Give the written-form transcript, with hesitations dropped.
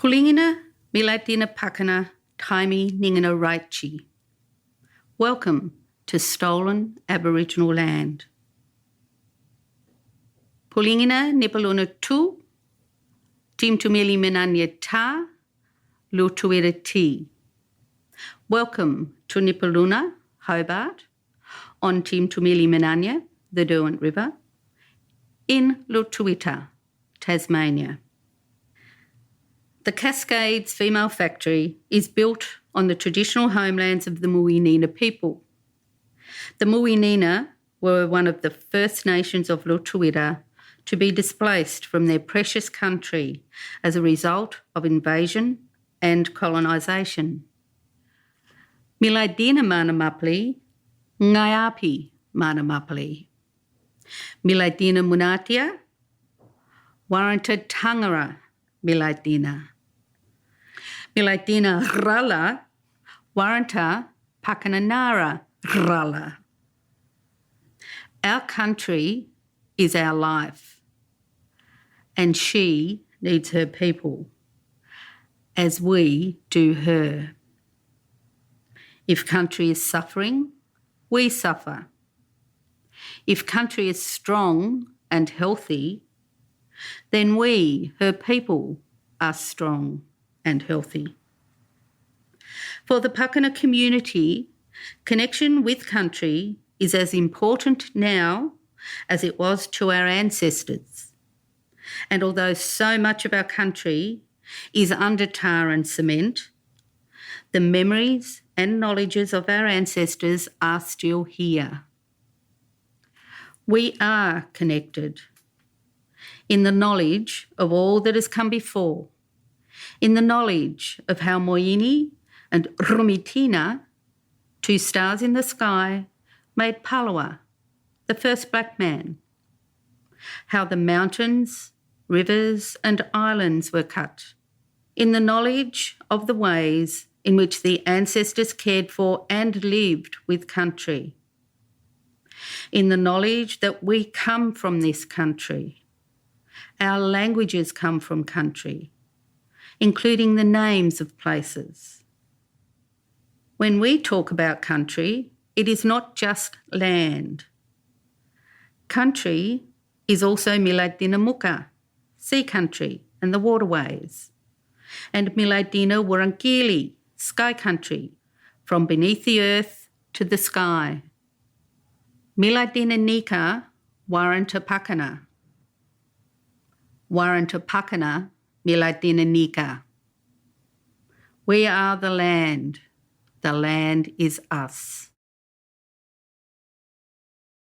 Pulingina Milatina Pakana Taimi Ningina Raichi. Welcome to stolen Aboriginal land. Pulingina Nipaluna Tu, Tim Tumili Minanya Ta, Lutruwita Ti. Welcome to Nipaluna, Hobart, on Tim Tumili Minanya, the Derwent River, in Lutruwita, Tasmania. The Cascades Female Factory is built on the traditional homelands of the muwinina people. The muwinina were one of the First Nations of Lutruwita to be displaced from their precious country as a result of invasion and colonisation. Milaidina Manamapli, Ngayapi Manamapli. Milaidina Munatia, Warranta Tangara Milaidina. Milaidina Rala, Warranta Pakananara Rala. Our country is our life, and she needs her people, as we do her. If country is suffering, we suffer. If country is strong and healthy, then we, her people, are strong and healthy. For the Pakana community, connection with country is as important now as it was to our ancestors. And although so much of our country is under tar and cement, the memories and knowledges of our ancestors are still here. We are connected in the knowledge of all that has come before, in the knowledge of how Moyini and Rumitina, two stars in the sky, made Palawa, the first black man, how the mountains, rivers and islands were cut, in the knowledge of the ways in which the ancestors cared for and lived with country, in the knowledge that we come from this country. Our languages come from country, including the names of places. When we talk about country, it is not just land. Country is also Milaidina Muka, sea country and the waterways, and Milaidina Wurrungili, sky country, from beneath the earth to the sky. Milaidina Nika Warranta Pakana. Warranta Pakana Milaidina Nika. We are the land. The land is us.